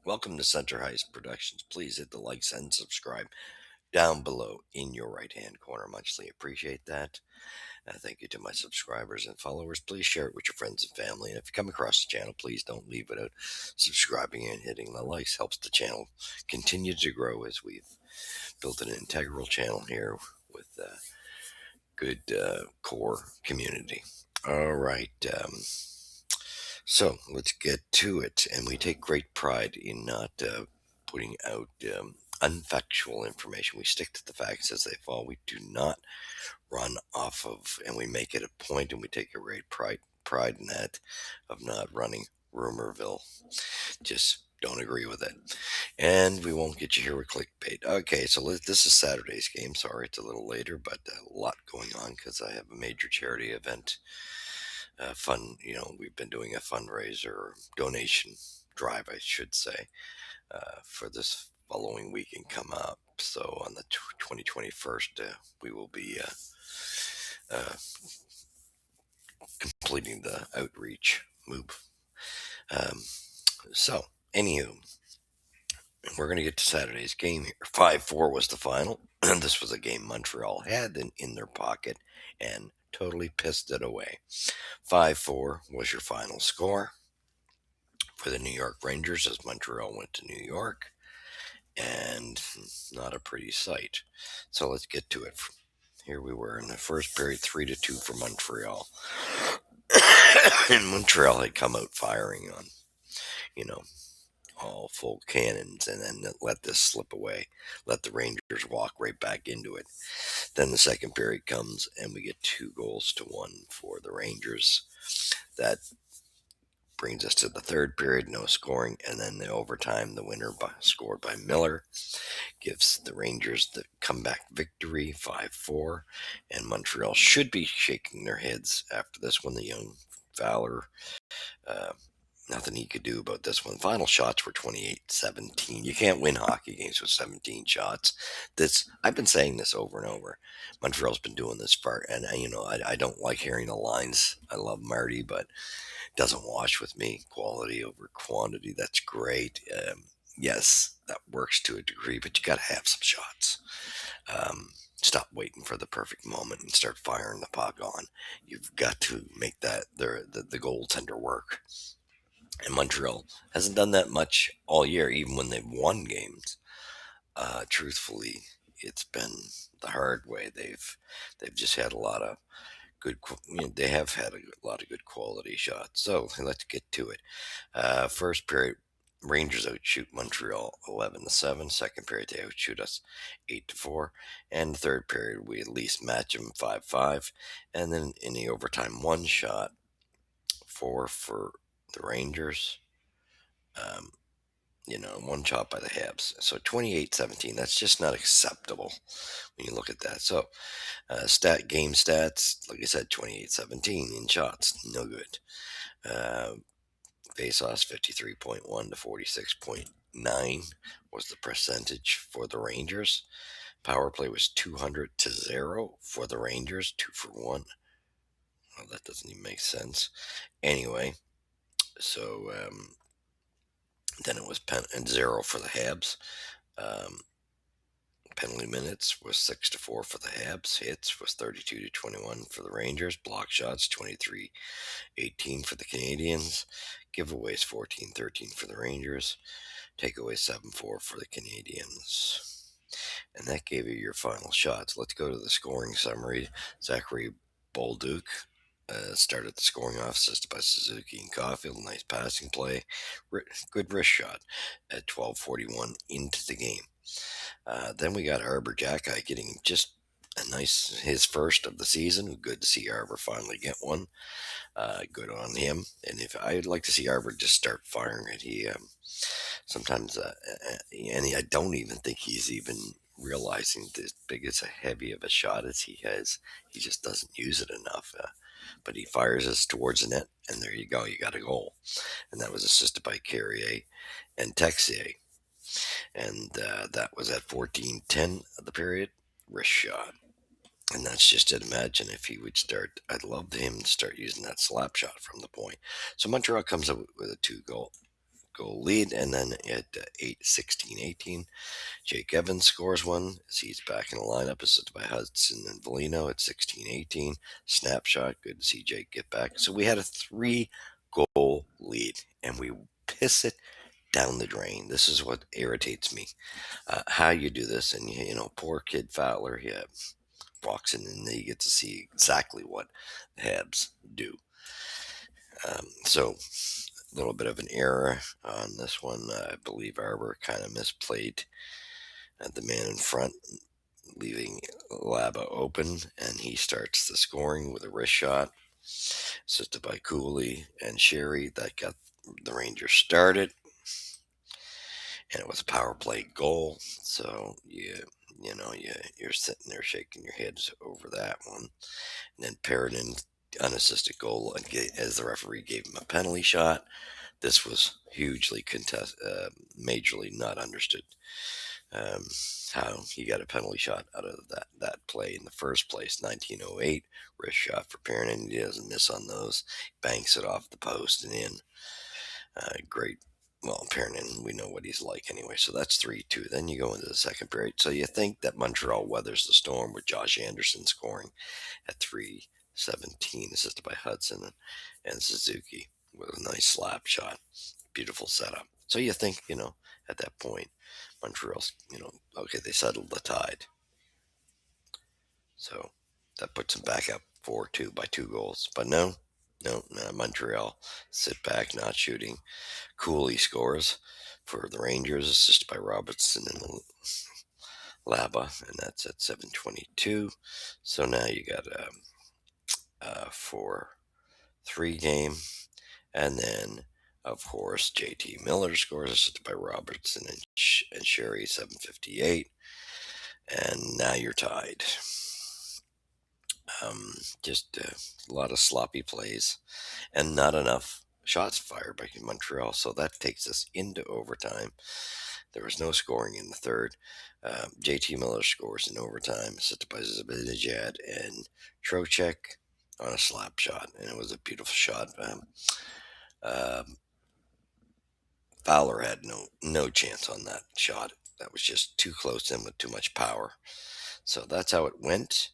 Welcome to Center Heist Productions. Please hit the likes and subscribe down below in your right hand corner. Muchly appreciate that. Thank you to my subscribers and followers. Please share it with your friends and family. And if you come across the channel, please don't leave without subscribing and hitting the likes. Helps the channel continue to grow as we've built an integral channel here with a good core community. All right. So let's get to it. And we take great pride in not putting out unfactual information. We stick to the facts as they fall. We do not run off of, and we make it a point, and we take a great pride in that, of not running rumorville. Just don't agree with it. And we won't get you here with clickbait. Okay, so this is Saturday's game. Sorry it's a little later, but a lot going on because I have a major charity event we've been doing a fundraiser donation drive, I should say, for this following weekend come up. So on the 2021st, we will be uh, completing the outreach move. Um, so, anywho, we're going to get to Saturday's game here. 5-4 was the final, and this was a game Montreal had in their pocket and totally pissed it away. 5-4 was your final score for the New York Rangers as Montreal went to New York, and not a pretty sight. So let's get to it. Here we were in the first period, 3-2 for Montreal. And Montreal had come out firing on, you know, all full cannons, and then let this slip away. Let the Rangers walk right back into it. Then the second period comes, and we get 2-1 for the Rangers. That brings us to the third period, no scoring, and then the overtime, the winner scored by Miller, gives the Rangers the comeback victory, 5-4, and Montreal should be shaking their heads after this one. The young Fowler, uh, nothing he could do about this one. Final shots were 28-17. You can't win hockey games with 17 shots. I've been saying this over and over. Montreal's been doing this for, and I don't like hearing the lines. I love Marty, but doesn't wash with me. Quality over quantity. That's great. Yes, that works to a degree, but you got to have some shots. Stop waiting for the perfect moment and start firing the puck on. You've got to make that the goaltender work. And Montreal hasn't done that much all year, even when they've won games. Truthfully, it's been the hard way. They've just had a lot of they have had a lot of good quality shots. So let's get to it. First period, Rangers outshoot Montreal 11-7. Second period, they outshoot us 8-4. And the third period, we at least match them 5-5. And then in the overtime, one shot, four for the Rangers. Um, one shot by the Habs. So 28-17. That's just not acceptable when you look at that. So game stats, like I said, 28-17 in shots, no good. Face-offs 53.1 to 46.9 was the percentage for the Rangers. Power play was 200-0 for the Rangers, 2-for-1. Well, that doesn't even make sense. Anyway, so then it was 0 for the Habs. Penalty minutes was 6-4 for the Habs. Hits was 32-21 for the Rangers. Block shots 23-18 for the Canadians. Giveaways 14-13 for the Rangers. Takeaways 7-4 for the Canadians. And that gave you your final shots. Let's go to the scoring summary. Zachary Bolduc started the scoring off, assisted by Suzuki and Caulfield. Nice passing play. Good wrist shot at 12:41 into the game. Then we got Arbor Jacki getting just his first of the season. Good to see Arbor finally get one. Good on him. And if I'd like to see Arbor just start firing it, he sometimes, and I don't even think he's even realizing as big as a heavy of a shot as he has. He just doesn't use it enough. But he fires us towards the net, and there you go. You got a goal. And that was assisted by Carrier and Texier. And that was at 14:10 of the period. Wrist shot. And that's just it. Imagine if he would start. I'd love him to start using that slap shot from the point. So Montreal comes up with a 2-goal goal lead. And then at 8:16-18, Jake Evans scores one as he's back in the lineup, assisted by Hudson and Valino at 16-18. Snapshot, good to see Jake get back. So we had a 3-goal lead, and we piss it down the drain. This is what irritates me. How you do this, and poor kid Fowler, yeah, walks in and they get to see exactly what the Habs do. So a little bit of an error on this one. I believe Arbor kind of misplayed the man in front, leaving Laba open, and he starts the scoring with a wrist shot, assisted by Cooley and Sherry. That got the Rangers started, and it was a power play goal. So you're sitting there shaking your heads over that one. And then Perrin, unassisted goal, as the referee gave him a penalty shot. This was hugely majorly not understood. Um, how he got a penalty shot out of that play in the first place. 1908 wrist shot for Perrin, and he doesn't miss on those. Banks it off the post and in. Great. Well, Perrin, we know what he's like anyway. So that's 3-2. Then you go into the second period. So you think that Montreal weathers the storm with Josh Anderson scoring at 3:17, assisted by Hudson and Suzuki with a nice slap shot. Beautiful setup. So you think, at that point, Montreal's, okay, they settled the tide. So that puts them back up 4-2 by 2 goals. But no, Montreal sit back, not shooting. Cooley scores for the Rangers, assisted by Robertson and Laba, and that's at 7:22. So now you got a 4-3 game. And then, of course, JT Miller scores, assisted by Robertson and Sherry, 7:58. And now you're tied. Just a lot of sloppy plays and not enough shots fired by Montreal. So that takes us into overtime. There was no scoring in the third. JT Miller scores in overtime, assisted by Zibanejad and Trocheck on a slap shot, and it was a beautiful shot. Um, Fowler had no chance on that shot. That was just too close in with too much power. So that's how it went.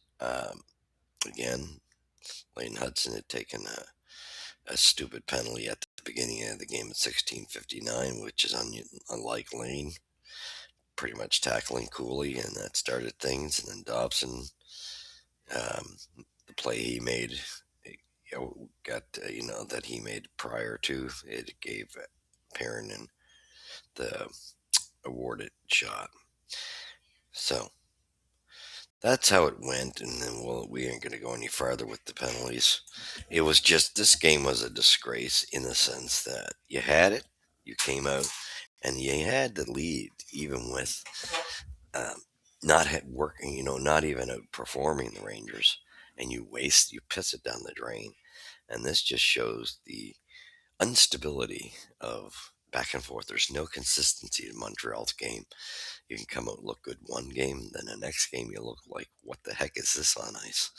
Again, Lane Hudson had taken a stupid penalty at the beginning of the game at 16:59, which is unlike Lane, pretty much tackling Cooley, and that started things. And then Dobson, the play he made, that he made prior to it gave Perrin and the awarded shot. So that's how it went, and then we ain't going to go any farther with the penalties. It was just, this game was a disgrace in the sense that you had it, you came out, and you had the lead, even with um, not working, not even outperforming the Rangers, and you piss it down the drain, and this just shows the instability of back and forth. There's no consistency in Montreal's game. You can come out and look good one game, then the next game you look like, what the heck is this on ice?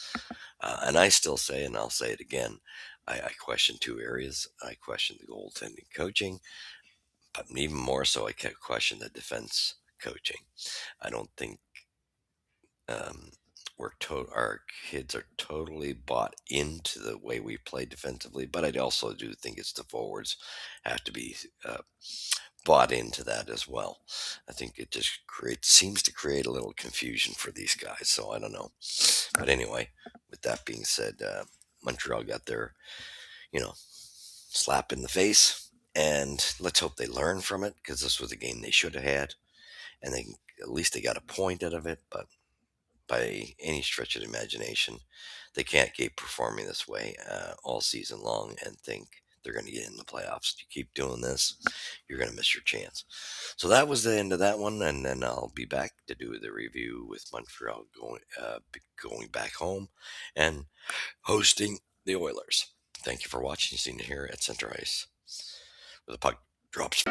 And I still say, and I'll say it again, I question two areas. I question the goaltending coaching, but even more so, I question the defense coaching. I don't think um, our kids are totally bought into the way we play defensively, but I also do think it's the forwards have to be bought into that as well. I think it just seems to create a little confusion for these guys. So I don't know. But anyway, with that being said, Montreal got their, slap in the face, and let's hope they learn from it, because this was a game they should have had, and at least they got a point out of it. But by any stretch of the imagination, they can't keep performing this way all season long and think they're going to get in the playoffs. You keep doing this, you're going to miss your chance. So that was the end of that one, and then I'll be back to do the review with Montreal going back home and hosting the Oilers. Thank you for watching. You've seen it here at Center Ice, where the puck drops.